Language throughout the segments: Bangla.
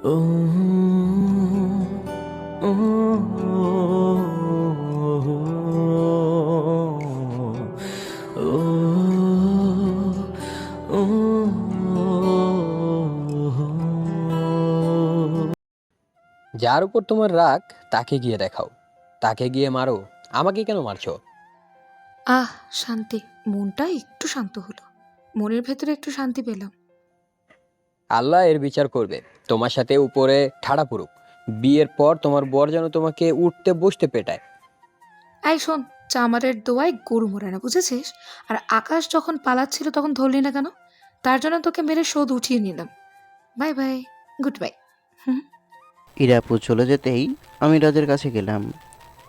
ও ও যার উপর তোমার রাগ তাকে গিয়ে দেখাও, তাকে গিয়ে মারো, আমাকে কেন মারছো? আহ, শান্তি। মনটা একটু শান্ত হলো। মনের ভেতরে একটু শান্তি পেলাম। আল্লাহ এর বিচার করবে। তোমার সাথে উপরে ঠাড়া পড়ুক, বিয়ের পর তোমার বর যেন তোমাকে উঠতে বসতে পেটায়। এই শোন, চামারের দোয়ায় গরু মরে না, বুঝেছিস? আর আকাশ যখন পালাচ্ছিল তখন ধরলি না কেন? তার জন্য তোকে মেরে শোধ উঠিয়ে নিলাম। Bye bye, goodbye. হুম। ইরাপু চলে যেতেই আমি রাজের কাছে গেলাম।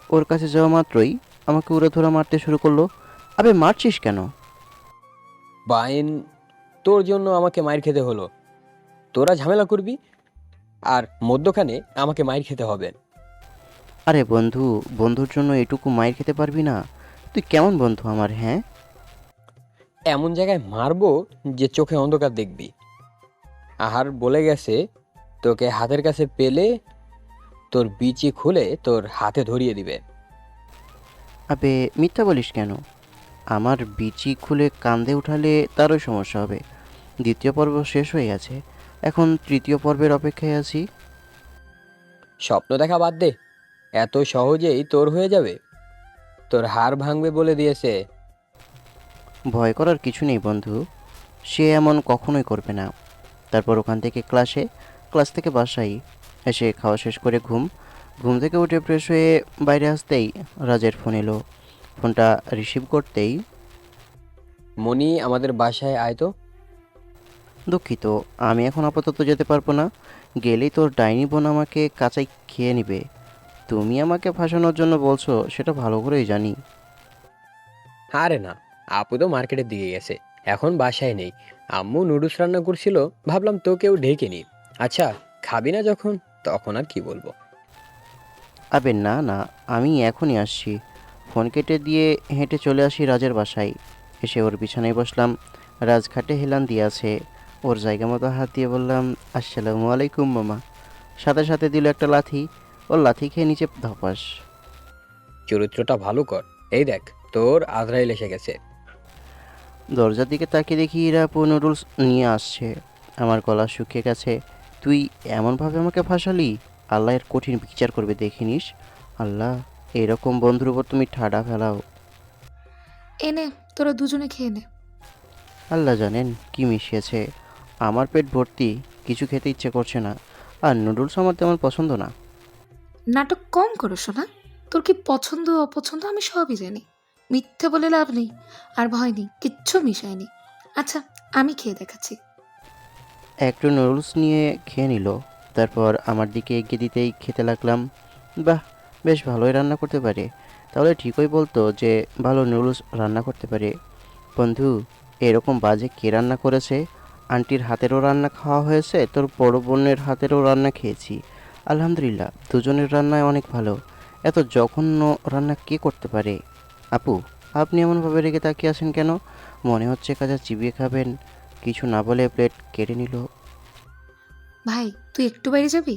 ওর কাছে যাওয়া মাত্রই আমাকে উড়াধুরা মারতে শুরু করলো। আবে মারছিস কেন? বাইন, তোর জন্য আমাকে মাইর খেতে হলো। তোরা ঝামেলা করবি আর মধ্যখানে আমাকে মাইর খেতে হবে। আরে বন্ধু, বন্ধুর জন্য এটুকু মাইর খেতে পারবি না? তুই কেমন বন্ধু আমার, হ্যাঁ? এমন জায়গায় মারবো যে চোখে অন্ধকার দেখবি। আহার বলে গেছে, তোকে হাতের কাছে পেলে তোর বিচি খুলে তোর হাতে ধরিয়ে দিবে। আবে মিথ্যা বলিস কেন? আমার বিচি খুলে কান্দে উঠালে তারও সমস্যা হবে। দ্বিতীয় পর্ব শেষ হয়ে গেছে, এখন তৃতীয় পর্বের অপেক্ষায় আছি। স্বপ্ন দেখা বাদ দে, এত সহজেই তোর হয়ে যাবে? তোর হাড় ভাঙবে বলে দিয়েছে। ভয় করার কিছু নেই বন্ধু, সে এমন কখনোই করবে না। তারপর ওখান থেকে ক্লাস থেকে বাসায় এসে খাওয়া শেষ করে ঘুম থেকে উঠে ফ্রেশ হয়ে বাইরে আসতেই রাজের ফোন এলো। ফোনটা রিসিভ করতেই, মনি, আমাদের বাসায় আয় তো। দুঃখিত, আমি এখন আপাতত যেতে পারবো না। গেলেই তোর ডাইনি বোন আমাকে কাঁচাই খেয়ে নিবে। তুমি আমাকে ফাঁসানোর জন্য বলছো সেটা ভালো করেই জানি। আরে না, আপু তো মার্কেটের দিকে গেছে, এখন বাসায় নেই। আম্মু নুডলস রান্না করছিল, ভাবলাম তোকেও ঢেকে নি। আচ্ছা, খাবি না যখন, তখন আর কি বলবো। আবে না না, আমি এখনই আসছি। ফোন কেটে দিয়ে হেঁটে চলে আসি রাজের বাসায়। এসে ওর বিছানায় বসলাম। রাজ খাটে হেলান দিয়ে আছে। ওর জায়গা মতো হাত দিয়ে বললাম, আসসালামু আলাইকুম মামা। সাথে সাথে দিল একটা লাথি। ওর লাথি খেয়ে নিচে ধপাস। চরিত্রটা ভালো কর। এই দেখ, তোর আজরাইল এসে গেছে। দরজার দিকে তাকিয়ে দেখি এরা নুডলস নিয়ে আসছে। আমার গলা শুকিয়ে গেছে। তুই এমনভাবে আমাকে ফাঁসালি, আল্লাহ এর কঠিন বিচার করবে দেখিনিস। আল্লাহ, এরকম বন্ধুর উপর তুমি ঠাডা ফেলাও। এনে, তোরা দুজনে খেয়ে নে। আল্লাহ জানেন কি মিশিয়েছে। আমার পেট ভর্তি, কিছু খেতে ইচ্ছে করছে না। আর নুডলস আমার তেমন পছন্দ না। নাটক কম করো শোনা। তোর কি পছন্দ অপছন্দ আমি সবই জানি। মিথ্যে বলে লাভ নেই। আর ভয় নেই, কিচ্ছু মিশায়নি। আচ্ছা, আমি খেয়ে দেখাচ্ছি। একটু নুডলস নিয়ে খেয়ে নিল। তারপর আমার দিকে এগিয়ে দিতেই খেতে লাগলাম। বাহ, বেশ ভালোই রান্না করতে পারে। তাহলে ঠিকই বলতো যে ভালো নুডলস রান্না করতে পারে। বন্ধু, এরকম বাজে কে রান্না করেছে? আন্টির হাতেরও রান্না খাওয়া হয়েছে, তোর বড় বোনের হাতেরও রান্না খেয়েছি। আলহামদুলিল্লাহ, দুজনের রান্নায় অনেক ভালো। এত জঘন্য রান্না কে করতে পারে? আপু, আপনি এমনভাবে রেগে তাকিয়ে আছেন কেন? মনে হচ্ছে কাজা চিবিয়ে খাবেন। কিছু না বলে প্লেট কেড়ে নিল। ভাই, তুই একটু বাইরে যাবি?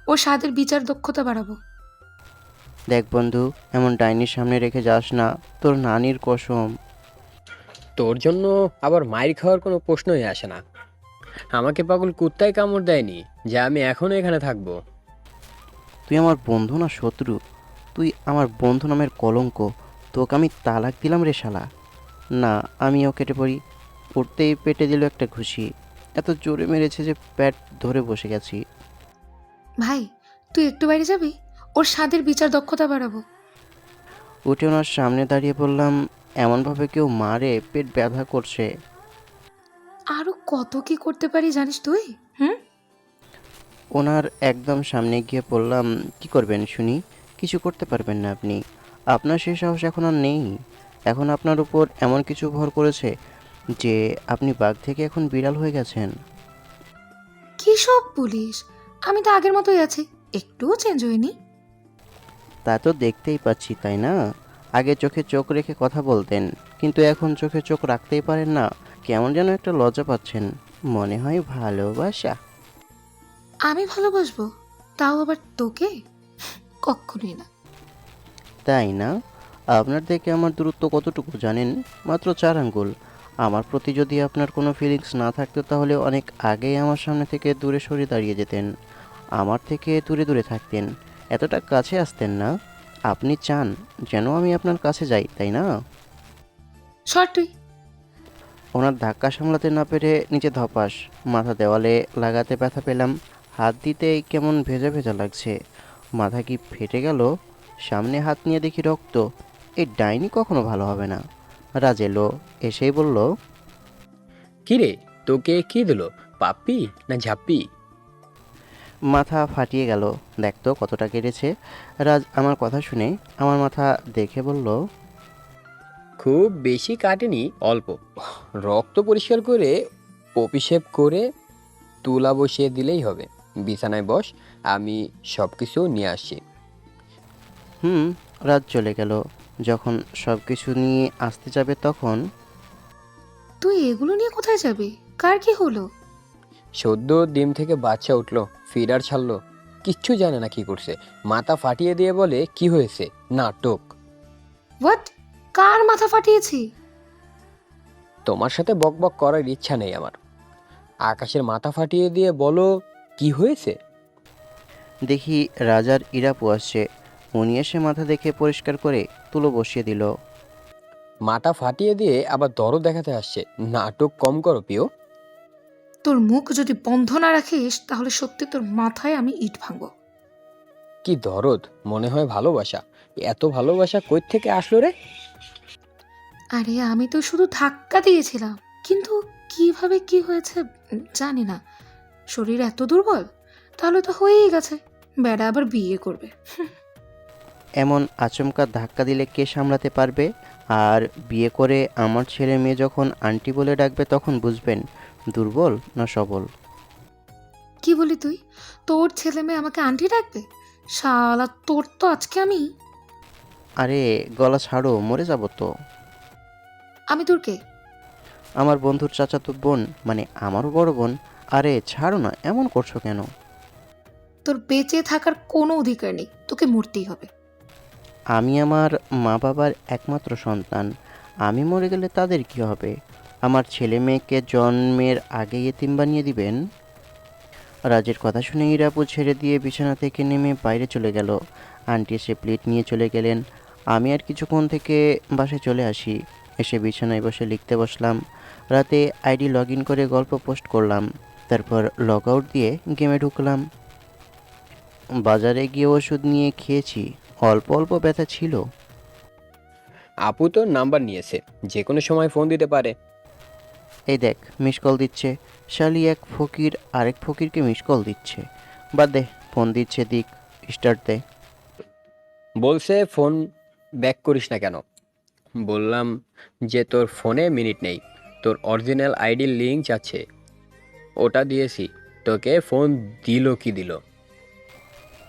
ওর স্বাদের বিচার দক্ষতা বাড়াবো। দেখ বন্ধু, এমন ডাইনির সামনে রেখে যাস না, তোর নানির কসম। তোর জন্য আবার মাইর খাওয়ার কোনো প্রশ্নই আসে না। আমাকে পাগল কুত্তায় কামড় দেয়নি যে আমি এখনো এখানে থাকবো। তুই আমার বন্ধু না শত্রু? তুই আমার বন্ধু নামের কলঙ্ক। তোকে আমি তালাক দিলাম রে শালা। না, আমিও কেটে পড়ি। উঠতেই পেটে দিল একটা ঘুষি। এত জোরে মেরেছে যে পেট ধরে বসে গেছি। ভাই, তুই একটু বাইরে যাবি? ওর স্বাদের বিচার দক্ষতা বাড়াবো। উঠে ওনার সামনে দাঁড়িয়ে বললাম, এমনভাবে কেউ মারে পেট ব্যথা করছে। আরো কত কি করতে পারি জানিস তুই? হুম। ওনার একদম সামনে গিয়ে বললাম, কি করবেন শুনি? কিছু করতে পারবেন না আপনি। আপনার সেই সাহস এখন আর নেই। এখন আপনার উপর এমন কিছু ভর করেছে যে আপনি বাঘ থেকে এখন বিড়াল হয়ে গেছেন। কি সব বলিস? আমি তো আগের মতোই আছি, একটুও চেঞ্জ হয়নি। তা তো দেখতেই পাচ্ছি, তাই না? আগে চোখে চোখ রেখে কথা বলতেন, কিন্তু এখন চোখে চোখ রাখতেই পারেন না। কেমন যেন একটা লজ্জা পাচ্ছেন। মনে হয় ভালোবাসা। আমি ভালোবাসবো? তাও আবার তোকে? কক্ষনোই না। তাই না? আপনার থেকে আমার দূরত্ব কতটুকু জানেন? মাত্র 4 আঙ্গুল। আমার প্রতি যদি আপনার কোনো ফিলিংস না থাকতো তাহলে অনেক আগেই আমার সামনে থেকে দূরে সরে দাঁড়িয়ে যেতেন। আমার থেকে দূরে দূরে থাকতেন। এতটা কাছে আসতেন না। আপনি চান যেন আমি আপনার কাছে যাই, তাই না? সর তুই। ওনার ধাক্কা সামলাতে না পেরে নিচে ধপাস। মাথা দেওয়ালে লাগাতে ব্যথা পেলাম। হাত দিতেই কেমন ভেজা ভেজা লাগছে। মাথা কি ফেটে গেল? সামনে হাত নিয়ে দেখি রক্ত। এই ডাইনি কখনো ভালো হবে না। রাজ এলো, এসেই বলল, কিরে, তোকে কি দিল? পাপ্পি না ঝাপ্পি? মাথা ফাটিয়ে গেল। দেখতো কতটা কেটেছে। রাজ আমার কথা শুনে আমার মাথা দেখে বলল, খুব বেশি কাটেনি, অল্প। রক্ত পরিষ্কার করে অভিষেক করে তুলা বসিয়ে দিলেই হবে। বিছানায় বস, আমি সব কিছু নিয়ে আসছি। হুম। রাজ চলে গেল। যখন সব কিছু নিয়ে আসতে যাবে তখন তুই এগুলো নিয়ে কোথায় যাবি? কার কি হলো? সদ্য ডিম থেকে বাচ্চা উঠলো, ফিডার ছাড়লো, কিচ্ছু জানে না কি করছে। মাথা ফাটিয়ে দিয়ে বলে কি হয়েছে, নাটক। হোয়াট? কার মাথা ফাটিয়েছি? তোমার সাথে বক বক করার ইচ্ছা নেই আমার। আকাশের মাথা ফাটিয়ে দিয়ে বলো কি হয়েছে। দেখি রাজার ইরাপু আসছে। উনি এসে মাথা দেখে পরিষ্কার করে তুলো বসিয়ে দিল। মাথা ফাটিয়ে দিয়ে আবার দরদ দেখাতে আসছে। নাটক কম করো প্রিয়। তোর মুখ যদি বন্ধ না রাখিস তাহলে সত্যি তোর মাথায় আমি ইট ভাঙবো। কি দরদ, মনে হয় ভালোবাসা। এত ভালোবাসা কই থেকে আসলো রে? আরে আমি তো শুধু ধাক্কা দিয়েছিলাম, কিন্তু কিভাবে কি হয়েছে জানি না। শরীর এত দুর্বল, তাহলে তো হয়েই গেছে। বেড়া আবার বিয়ে করবে। এমন আচমকা ধাক্কা দিলে কে সামলাতে পারবে? আর বিয়ে করে আমার ছেলে মেয়ে যখন আন্টি বলে ডাকবে তখন বুঝবেন দুর্বল না সবল। কি বলি তুই? তোর ছেলে মেয়ে আমাকে আন্টি ডাকবে? শালা তোর তো আজকে আমি। আরে গলা ছাড়ো, মরে যাব তো। আমি তোর কে? আমার বন্ধুর চাচাতো বোন, মানে আমারও বড় বোন। আরে ছাড়ো না, এমন করছো কেন? তোর বেঁচে থাকার কোনো অধিকার নেই, তোকে মরতেই হবে। আমি আমার মা বাবার একমাত্র সন্তান। আমি মরে গেলে তাদের কি হবে? আমার ছেলে মেয়েকে জন্মের আগে এতিম বানিয়ে দিবেন? রাজের কথা শুনে ইরাপু ছেড়ে দিয়ে বিছানা থেকে নেমে বাইরে চলে গেল। আন্টি এসে প্লেট নিয়ে চলে গেলেন। আমি আর কিছুক্ষণ থেকে বাসায় চলে আসি। এসে বিছানায় বসে লিখতে বসলাম। রাতে আইডি লগ ইন করে গল্প পোস্ট করলাম। তারপর লগ আউট দিয়ে গেমে ঢুকলাম। বাজারে গিয়ে ওষুধ নিয়ে খেয়েছি। অল্প অল্প ব্যথা ছিল। আপু তো নাম্বার নিয়েছে, যে কোনো সময় ফোন দিতে পারে। এই দেখ মিস কল দিচ্ছে। শালি এক ফকির আরেক ফকিরকে মিস কল দিচ্ছে। বাদ দে, ফোন দিচ্ছে দিক, স্টার্ট দে। বলছে ফোন ব্যাক করিস না কেন? বললাম যে তোর ফোনে মিনিট নেই, তোর অরিজিনাল আইডির লিঙ্ক চাচ্ছে, ওটা দিয়েছি। তোকে ফোন দিল কি দিল?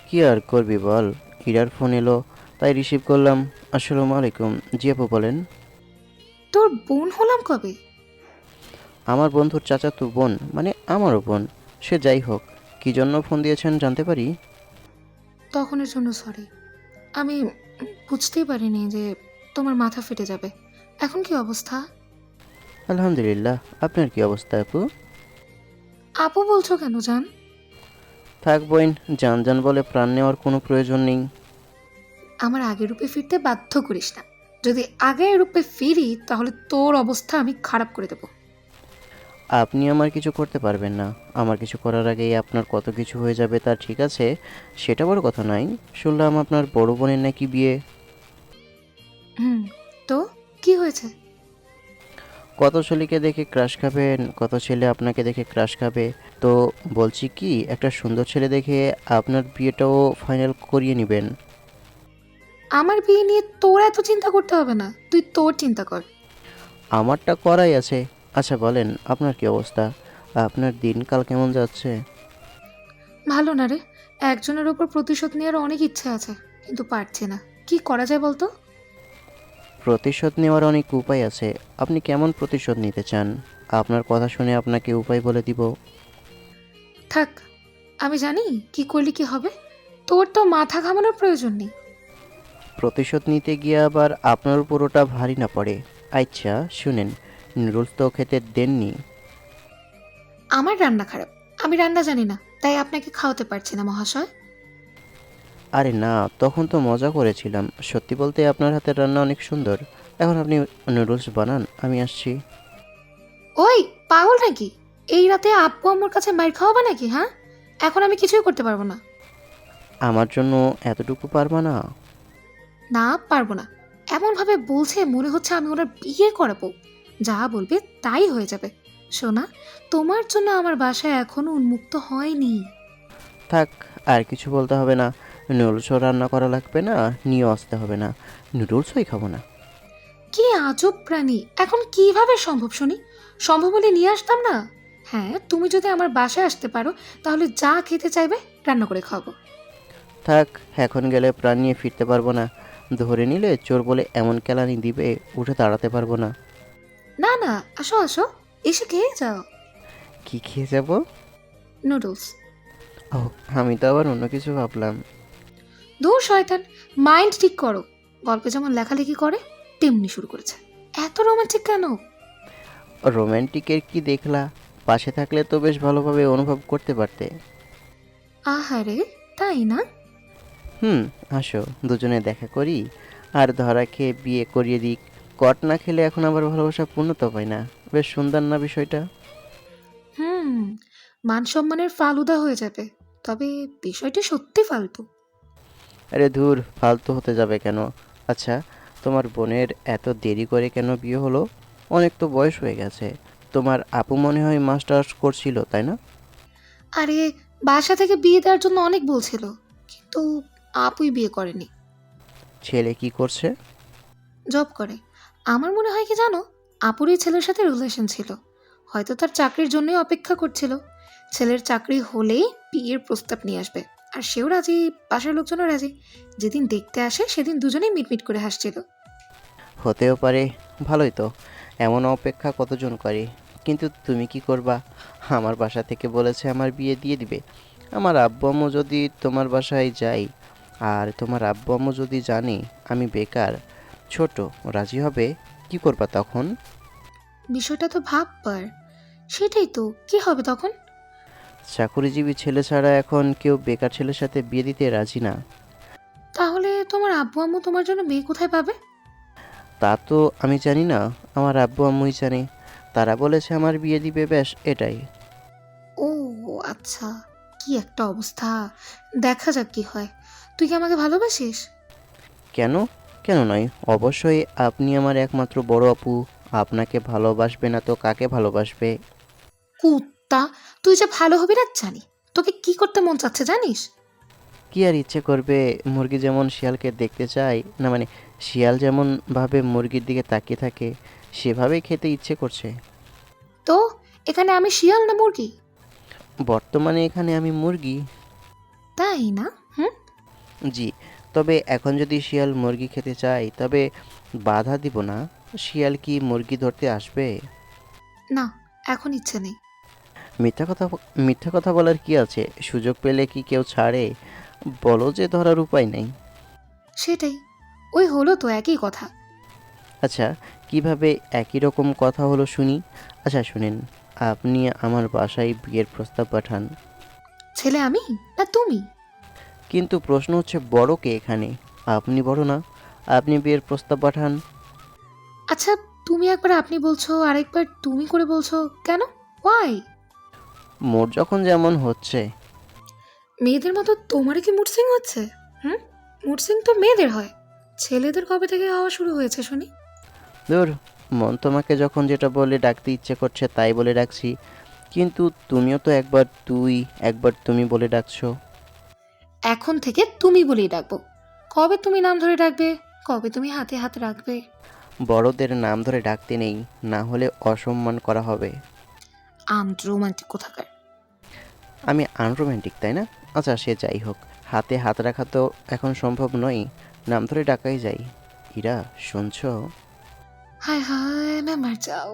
কি আর করবি বল। ইরার ফোন এলো, তাই রিসিভ করলাম। আসসালামু আলাইকুম। জি আপু বলেন। তোর বোন হলাম কবে? আমার বন্ধুর চাচাতো বোন, মানে আমারও বোন। সে যাই হোক, কী জন্য ফোন দিয়েছেন জানতে পারি? তখনের জন্য সরি। আমি বুঝতেই পারিনি যে তোমার মাথা ফেটে যাবে। এখন কি অবস্থা? আলহামদুলিল্লাহ। আপনার কি অবস্থা আপু? আপু বলছো কেন জান? থাক বোন, জান জান বলে প্রাণ নেওয়ার কোনো প্রয়োজন নেই। আমার আগের রূপে ফিরতে বাধ্য করিস না। যদি আগের রূপে ফিরি তাহলে তোর অবস্থা আমি খারাপ করে দেবো। আপনি আমার কিছু করতে পারবেন না। আমার কিছু করার আগেই আপনার কত কিছু হয়ে যাবে তা ঠিক আছে, সেটা বড় কথা নয়। শুনলাম আপনার বড় বোনের নাকি বিয়ে। হুম, তো কি হয়েছে? কত ছেলেকে দেখে ক্রাশ খাবেন, কত ছেলে আপনাকে দেখে ক্রাশ খাবে। তো বলছি কি, একটা সুন্দর ছেলে দেখে আপনার বিয়েটাও ফাইনাল করিয়ে নেবেন। আমার বিয়ে নিয়ে তোর এত চিন্তা করতে হবে না, তুই তোর চিন্তা কর। আমারটা করাই আছে। আচ্ছা বলেন, আপনার কি অবস্থা? আপনার দিনকাল কেমন যাচ্ছে? ভালো না রে। একজনের ওপর প্রতিশোধ নেওয়ার অনেক ইচ্ছে আছে, কিন্তু পারছি না। কি করা যায় বলতো? প্রতিশোধ নেওয়ার অনেক উপায় আছে। আপনি কেমন প্রতিশোধ নিতে চান? আপনার কথা শুনে আপনাকে উপায় বলে দিব। থাক, আমি জানি কি করলে কি হবে। তোর তো মাথা ঘামানোর প্রয়োজন নেই। প্রতিশোধ নিতে গিয়ে আবার আপনার উপর ওটা ভারী না পড়ে। আচ্ছা শুনেন, নুডলস তো খেতে দেননি। আমার রান্না খারাপ, আমি রান্না জানি না, তাই আপনাকে খাওয়াতে পারছি না মহাশয়। আরে না, তখন তো মজা করেছিলাম। সত্যি বলতে আপনার হাতের রান্না অনেক সুন্দর। এখন আপনি নুডলস বানান, আমি আসছি। ওই পাগল নাকি? এই রাতে আব্বু আম্মুর কাছে মার খাওয়াবে নাকি? হ্যাঁ, এখন আমি কিছুই করতে পারবো না। আমার জন্য এতটুকু পারবা না? না, পারবো না। এমনভাবে বলছে মনে হচ্ছে আমি ওনার বিয়ে করাবো। যা বলবে তাই হয়ে যাবে। সোনা, তোমার জন্য আমার বাসায় এখনো উন্মুক্ত হয়নি। থাক, আর কিছু বলতে হবে না। নুডলসও রান্না করা লাগবে না, নিয়েও আসতে হবে না। নুডলসই খাবো না। কি আজব প্রাণী! এখন কিভাবে সম্ভব শুনি? সম্ভব হলে নিয়ে আসতাম না? হ্যাঁ, তুমি যদি আমার বাসায় আসতে পারো তাহলে যা খেতে চাইবে রান্না করে খাওয়াবো। থাক, এখন গেলে প্রাণ নিয়ে ফিরতে পারবো না। ধরে নিলে চোর বলে এমন কেলানি দিবে, উঠে দাঁড়াতে পারবো না। না না, আসো আসো, এসে খেয়ে যাও। কি খেয়ে যাব? নুডলস। ও, আমি তো আবার অন্য কিছু ভাবলাম। দূর শয়তান, মাইন্ড ঠিক করো। গল্পে যেমন লেখালেখি করে তেমনি শুরু করেছে। এত রোমান্টিক কেন? রোম্যান্টিকের কি দেখলা? পাশে থাকলে তো বেশ ভালোভাবে অনুভব করতে পারতে। আহারে, তাই না? হুম, আসো দুজনে দেখা করি, আর ধরা খেয়ে বিয়ে করিয়ে দিক। কট না খেলে এখন আবার ভালোবাসা পূর্ণতা পায় না। বেশ সুন্দর না বিষয়টা? হুম, মান সম্মানের ফালুদা হয়ে যাবে। তবে বিষয়টি সত্যি ফালতু। আরে ধুর, ফালতু হতে যাবে কেন? আচ্ছা, তোমার বোনের এত দেরি করে কেন বিয়ে হলো? অনেক তো বয়স হয়ে গেছে। তোমার আপু মনে হয় মাস্টার্স করছিল, তাই না? আরে, বাসা থেকে বিয়ে দেওয়ার জন্য অনেক বলছিল, কিন্তু আপুই বিয়ে করেনি। ছেলে কি করছে? জব করে। আমার মনে হয় কি জানো, আপুর এই ছেলের সাথে রিলেশন ছিল। হয়তো তার চাকরির জন্যই অপেক্ষা করছিল। ছেলের চাকরি হলেই বিয়ের প্রস্তাব নিয়ে আসবে। আর সেও রাজি, বাসার লোকজনও রাজি। যেদিন দেখতে আসে সেদিন দুজনেই মিটমিট করে হাসছিল। হতেও পারে, ভালোই তো। এমন অপেক্ষা কতজন করে। কিন্তু তুমি কি করবা? আমার বাসা থেকে বলেছে আমার বিয়ে দিয়ে দিবে। আমার আব্বু আম্মু যদি তোমার বাসায় যাই, আর তোমার আব্বু আম্মু যদি জানে আমি বেকার, ছোট, রাজি হবে? কি করবা তখন? বিষয়টা তো ভাববার। সেটাই তো, কি হবে তখন? চাকুরিজীবী ছেলে ছাড়া এখন কেউ বেকার ছেলের সাথে বিয়ে দিতে রাজি না। তাহলে তোমার আব্বু আম্মু তোমার জন্য মেয়ে কোথায় পাবে? তা তো আমি জানি না, আমার আব্বু আম্মুই জানে। তারা বলেছে আমার বিয়ে দিবে, ব্যাস এটাই। ও আচ্ছা, কি একটা অবস্থা। দেখা যাক কি হয়। তুই কি আমাকে ভালোবাসিস? কেন? কেন নয়, অবশ্যই। আপনি আমার একমাত্র বড় আপু। আপনাকে ভালোবাসবে না তো কাকে ভালোবাসবে? কুত্তা, তুই যে ভালো হবি না জানি। তোকে কি করতে মন চাচ্ছে জানিস? কি আর ইচ্ছে করবে? মুরগি যেমন শিয়ালকে দেখতে চায় না, মানে শিয়াল যেমন ভাবে মুরগির দিকে তাকিয়ে থাকে, সেভাবেই খেতে ইচ্ছে করছে। তো এখানে আমি শিয়াল না মুরগি? বর্তমানে এখানে আমি মুরগি। তাই না? হুম। জি। তবে এখন যদি শিয়াল মুরগি খেতে চায়, তবে বাধা দিব না। শিয়াল কি মুরগি ধরতে আসবে? না, এখন ইচ্ছে নেই। মিথ্যা কথা বলার কি আছে? সুযোগ পেলে কি কেউ ছাড়ে? বলো যে ধরার উপায় নেই। সেটাই, ওই হলো তো একই কথা। আচ্ছা, কিভাবে একই রকম কথা হলো শুনি। আচ্ছা শুনেন, আপনি আমার বাসায় বিয়ের প্রস্তাব পাঠান। ছেলে আমি না তুমি? কিন্তু প্রশ্ন হচ্ছে বড় কে এখানে? আপনি বড় না? আপনি বিয়ের প্রস্তাব পাঠান। আচ্ছা, তুমি একবার আপনি বলছো আরেকবার তুমি করে বলছো কেন? ওয়াই? মোট যখন যেমন হচ্ছে। মেয়েদের মতো তোমারও কি মুডসিং হচ্ছে? হুম, মুডসিং তো মেয়েদের হয়। ছেলেদের কবে থেকে হওয়া শুরু হয়েছে শুনি? ধুর, মন তোমাকে যখন যেটা বলে ডাকতে ইচ্ছে করছে তাই বলে ডাকছি। কিন্তু তুমিও তো একবার তুই, একবার তুমি বলে ডাকছো। এখন থেকে তুমি বলেই ডাকবো। কবে তুমি নাম ধরে ডাকবে, কবে তুমি হাতে হাত রাখবে? বড়দের নাম ধরে ডাকতে নেই, না হলে অসম্মান করা হবে। রোমান্টিক কোথাকার। আমি আনরোম্যান্টিক, তাই না? আচ্ছা সে যাই হোক, হাতে হাত রাখা তো এখন সম্ভব নয়। নাম ধরে ডাকাই যায়। ইরা, শুনছো? হায় হায় মেম্বার যাও,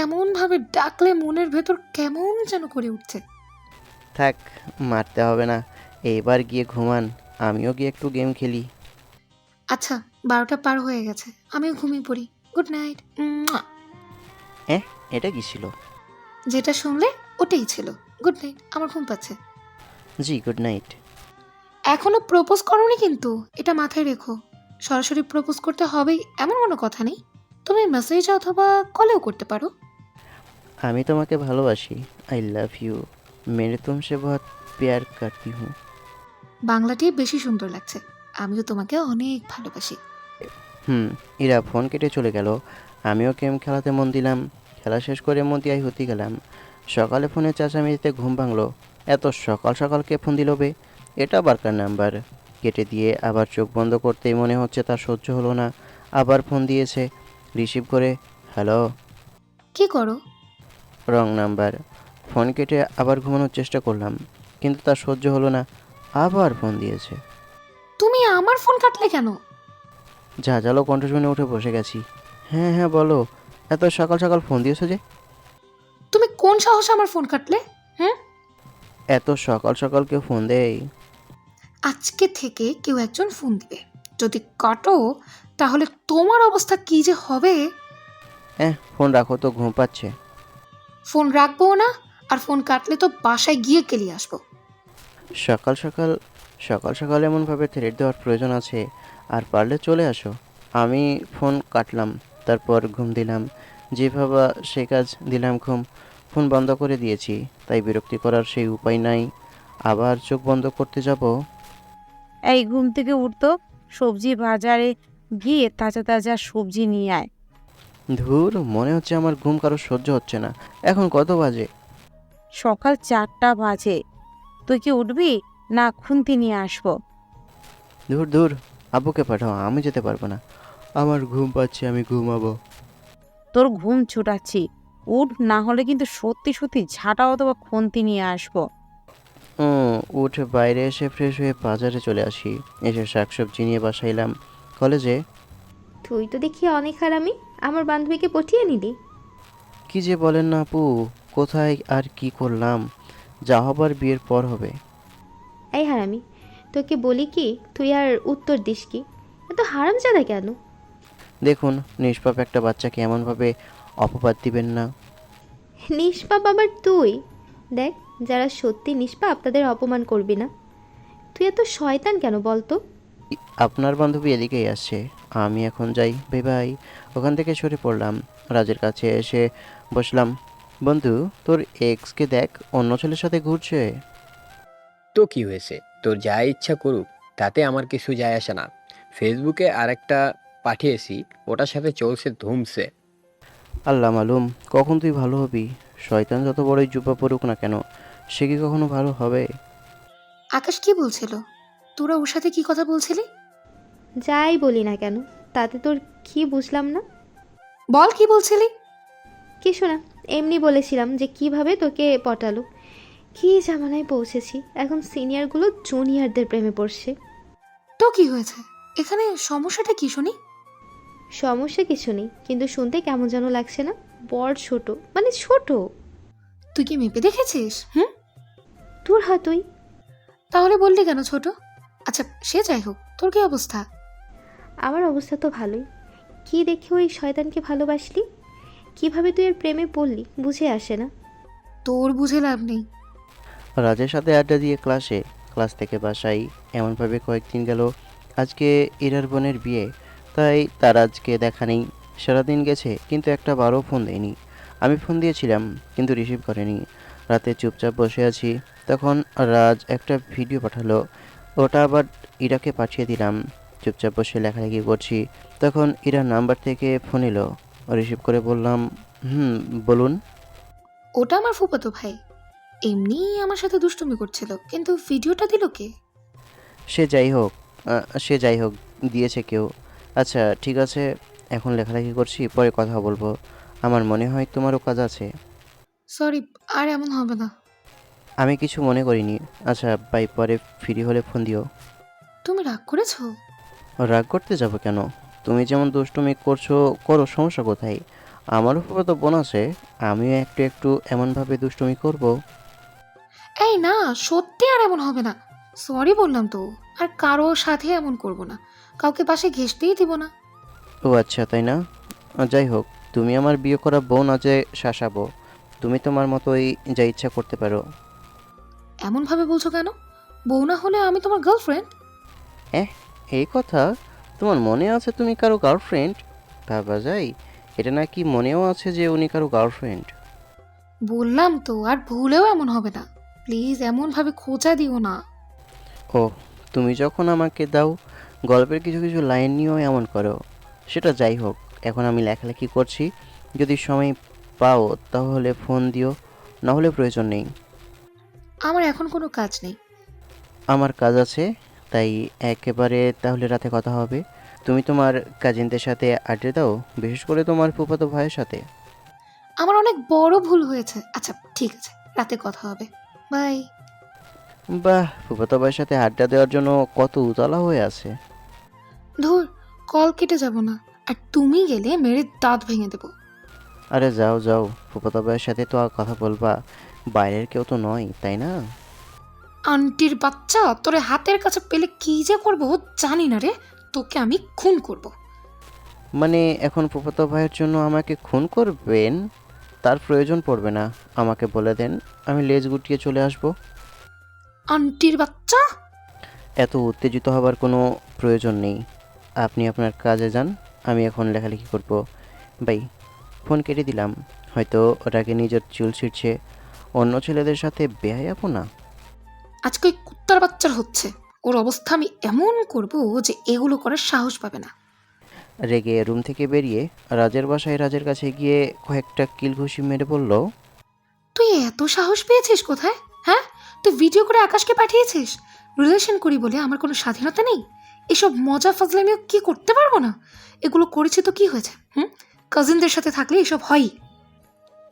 এমন ভাবে ডাকলে মনের ভেতর কেমন যেন করে উঠছে। থাক, মারতে হবে না। এইবার গিয়ে ঘুমান, আমিও গিয়ে একটু গেম খেলি। আচ্ছা, 12টা পার হয়ে গেছে, আমিও ঘুমিয়ে পড়ি। Good night. এটা কি ছিল? যেটা শুনলে ওটাই ছিল। গুড নাইট, আমার ঘুম পাচ্ছে। জি, গুড নাইট। এখনো প্রপোজ করোনি কিন্তু, এটা মাথায় রেখো। সরাসরি প্রপোজ করতে হবেই এমন কোনো কথা নেই। তুমি মেসেজ অথবা কলেও করতে পারো। আমি তোমাকে ভালোবাসি। I love you. মেরে তুমসে বহুত প্যার করতি হুঁ। বাংলাটি বেশি সুন্দর লাগছে। আমিও তোমাকে অনেক ভালোবাসি। ইরা ফোন কেটে চলে গেল। আমিও গেম খেলাতে মন দিলাম। খেলা শেষ করে মতিয়াই হতে গেলাম। সকালে ফোনে চেঁচামেচিতে ঘুম ভাঙলো। এত সকাল সকাল কে ফোন দিল বে? এটা আবার কার নাম্বার? কেটে দিয়ে আবার চোখ বন্ধ করতেই মনে হচ্ছে তার সহ্য হলো না। আবার ফোন দিয়েছে। রিসিভ করে হ্যালো। কি করো? Wrong number. ফোন কেটে আবার ঘুমানোর চেষ্টা করলাম, কিন্তু তার সহ্য হলো না। আবার ফোন দিয়েছে। তুমি আমার ফোন কাটলে কেন? ঝাঁঝালো কণ্ঠ শুনে উঠে বসে গেছি। হ্যাঁ হ্যাঁ, বলো। এত সকাল সকাল ফোন দিয়েছো যে? তুমি কোন সাহসে আমার ফোন কাটলে? হ্যাঁ, এত সকাল সকাল কেউ ফোন দেয়? আজকে থেকে কেউ একজন ফোন দিবে। যদি কাটো তাহলে তোমার অবস্থা কি যে হবে। ফোন রাখো তো, ঘুম পাচ্ছে। ফোন রাখবো না, আর ফোন কাটলে তো বাসায় গিয়ে কেলিয়ে আসবো। সকাল সকাল সকাল সকাল এমনভাবে থ্রেট দেওয়ার প্রয়োজন আছে? আর পারলে চলে আসো। আমি ফোন কাটলাম, তারপর ঘুম দিলাম। যে ভাবা সে কাজ, দিলাম ঘুম। ফোন বন্ধ করে দিয়েছি, তাই বিরক্তি করার সেই উপায় নাই। আবার চোখ বন্ধ করতে যাব। এই ঘুম থেকে উঠতো, সবজি বাজারে গিয়ে তাজা তাজা সবজি নিয়ে আয়। ধুর, মনে হচ্ছে আমার ঘুম কারো সহ্য হচ্ছে না। এখন কত বাজে? সকাল 4টা বাজে। তুই কি উঠবি না খুন্তি নিয়ে আসবো? ধুর ধুর, আব্বুকে পাঠাও, আমি যেতে পারবো না। আমার ঘুম পাচ্ছে, আমি ঘুমাবো। তোর ঘুম ছুটাচ্ছি, উঠ, না হলে কিন্তু সত্যি সত্যি ঝাঁটা অথবা খুন্তি নিয়ে আসবো। উঠে বাইরে এসে ফ্রেশ হয়ে বাজারে চলে আসি। এসে শাকসবজি নিয়ে বাসায় এলাম। কলেজে তুই তো দেখি অনেক হারামি, আমার বান্ধবীকে পটিয়ে নিলি। কি যে বলেন না আপু, কোথায় আর কি করলাম? যা হবার বিয়ের পর হবে। এই হারামি, তোকে বলি কি, তুই আর উত্তর দিস কি? এত হারামজাদা কেন? দেখুন, নিষ্পাপ একটা বাচ্চাকে এমনভাবে অপবাদ দিবেন না। নিষ্পাপ আবার তুই? দেখ, যারা সত্যি নিষ্পাপ তাদের অপমান করবি না। তুই এত শয়তান কেন বলতো? আপনার বান্ধবী এদিকেই আসছে, আমি এখন যাই। Bye bye. ওখান থেকে সরে পড়লাম। রাজের কাছে এসে বসলাম। বন্ধু, তোর এক্সকে দেখ, অন্য ছেলের সাথে ঘুরছে। তো কি হয়েছে? তোর যা ইচ্ছা করুক, তাতে আমার কিছু যায় আসে না। ফেসবুকে আরেকটা পাঠিয়েছি, ওটার সাথে চলছে ধুমসে। আল্লাহ মালুম কখন তুই ভালো হবি। শয়তান যত বড়ই জুব্বা পড়ুক না কেন, সে কি কখনো ভালো হবে? আকাশ কি বলছিল? তোরা ওর সাথে কি কথা বলছিলি? যাই বলি না কেন, তাতে তোর কি বুঝলাম না। বল কি বলছিলি? কিছু না, এমনি বলেছিলাম যে কিভাবে তোকে পটালো। কি জামানায় পৌঁছেছি, এখন সিনিয়রগুলো জুনিয়রদের প্রেমে পড়ছে। তো কি হয়েছে? এখানে সমস্যাটা কি শুনি? সমস্যা কিছু নেই, কিন্তু শুনতে কেমন যেন লাগছে না? বড় ছোট, মানে ছোট। তুই কি মেপে দেখেছিস? তোর হা তুই। তাহলে বললি কেন ছোট? আচ্ছা, সে যাই হোক, তোর কি অবস্থা? আমার অবস্থা তো ভালোই। কি দেখে ওই শয়তানকে ভালোবাসলি? কিভাবে তুই এর প্রেমে পড়লি বুঝে আসে না। তোর বুঝে লাভ নেই। রাজের সাথে আড্ডা দিয়ে ক্লাসে, ক্লাস থেকে বাসায়, এমনভাবে কয়েকদিন গেল। আজকে ইরার বোনের বিয়ে, তাই তার আজকে দেখা নেই। সারাদিন গেছে, কিন্তু একটা বারও ফোন দেয়নি। আমি ফোন দিয়েছিলাম, কিন্তু রিসিভ করেনি। রাতে চুপচাপ বসে আছি, তখন রাজ একটা ভিডিও পাঠালো। ওটা আবার ইরাকে পাঠিয়ে দিলাম। চুপচাপ বসে লেখালেখি করছি, তখন ইরার নাম্বার থেকে ফোন এলো। রিসিভ করে বললাম, বলুন। ওটা আমার ফুফাতো ভাই। এমনি আমার সাথে দুষ্টুমি করছিল, কিন্তু ভিডিওটা দিল কে? সে যাই হোক, দিয়েছে কেউ। আচ্ছা ঠিক আছে, এখন লেখালেখি করছি, পরে কথা বলবো। আমার মনে হয় তোমারও কাজ আছে। সরি, আর এমন হবে না। আমি কিছু মনে করিনি। আচ্ছা বাই, পরে ফ্রি হলে ফোন দিও। তুমি রাগ করেছো? রাগ করতে যাবো কেন? তুমি যেমন দুষ্টুমি করছো, করো, সমস্যা কোথায়? আমার উপরে তো বোন আছে, আমিও একটু একটু এমনভাবে দুষ্টুমি করব। এই না, সত্যি আর এমন হবে না। সরি বললাম তো। আর কারো সাথে এমন করব না, কাউকে পাশে ঘেঁষতেই দিব না। ও আচ্ছা, তাই না? যাই হোক, তুমি আমার বিয়ে করা বউ না যে শাসাবো। তুমি তোমার মতোই যা ইচ্ছা করতে পারো। এমনভাবে বলছো কেন? বউ না হলে আমি তোমার গার্লফ্রেন্ড। এই কথা? তোমার মনে আছে তুমি কারো গার্লফ্রেন্ড? ভাবা যায়, এটা নাকি মনেও আছে যে উনি কারো গার্লফ্রেন্ড। বললাম তো, আর ভুলেও এমন হবে না। প্লিজ এমনভাবে খোঁচা দিও না। ও, তুমি যখন আমাকে দাও গল্পের কিছু কিছু লাইন নিয়েও এমন করো। সেটা যাই হোক, এখন আমি লেখালেখি করছি। যদি সময় পাও তাহলে ফোন দিও, না হলে প্রয়োজন নেই। আমার এখন কোনো কাজ নেই। আমার কাজ আছে, তাই একেবারে তাহলে রাতে কথা হবে। তুমি তোমার কাজিনদের সাথে আড্ডা দাও, বিশেষ করে তোমার ফুফাতো ভাইয়ের সাথে। আমার অনেক বড় ভুল হয়েছে। আচ্ছা ঠিক আছে, রাতে কথা হবে। বাই। বাহ, ফুফাতো ভাইয়ের সাথে আড্ডা দেওয়ার জন্য কত উতলা হয়ে আছে। ধুর, কল কেটে যাব না। আর তুমি গেলে মেরে দাঁত ভেঙে দেবো। আরে যাও যাও, ফুফাতো ভাইয়ের সাথে তো আর কথা বলবা, বাইরের কেউ তো নয়, তাই না? আন্টির বাচ্চা, তোরে হাতের কাছে পেলে কি যে করবো জানি না রে। তোকে আমি খুন করব। মানে এখন ফুফাতো ভাইয়ের জন্য আমাকে খুন করবেন? তার প্রয়োজন পড়বে না, আমাকে বলে দেন, আমি লেজ গুটিয়ে চলে আসব। আন্টির বাচ্চা। এত উত্তেজিত হবার কোনো প্রয়োজন নেই। আপনি আপনার কাজে যান, আমি এখন লেখালেখি করব। বাই। ফোন কেটে দিলাম। হয়তো ওটাকে নিজের চুল ছিঁড়ছে, অন্য ছেলেদের সাথে বেহায়াবো না। আজকে ওই কুত্তার বাচ্চার হচ্ছে। ওর অবস্থা আমি এমন করব যে এগুলো করার সাহস পাবে না। রেগে রুম থেকে বেরিয়ে রাজের বাসায় রাজের কাছে গিয়ে কয়েকটা কিল ঘুষি মেরে বলল, তুই এত সাহস পেয়েছিস কোথায়? হ্যাঁ, তুই ভিডিও করে আকাশকে পাঠিয়েছিস? রিলেশন করি বলে আমার কোনো স্বাধীনতা নেই? এসব মজা ফাজলামিও কি করতে পারবো না? এগুলো করেছি তো কি হয়েছে? কাজিনদের সাথে থাকলে এসব হয়ই।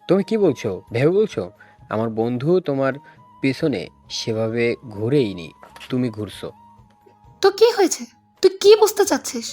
তুমি কি বলছো? ভেবে বলছো? আমার বন্ধু তোমার পেছনে সেভাবে ঘুরেইনি, তুমি ঘুরছো। তো কি হয়েছে? তুই কি বুঝতে চাচ্ছিস?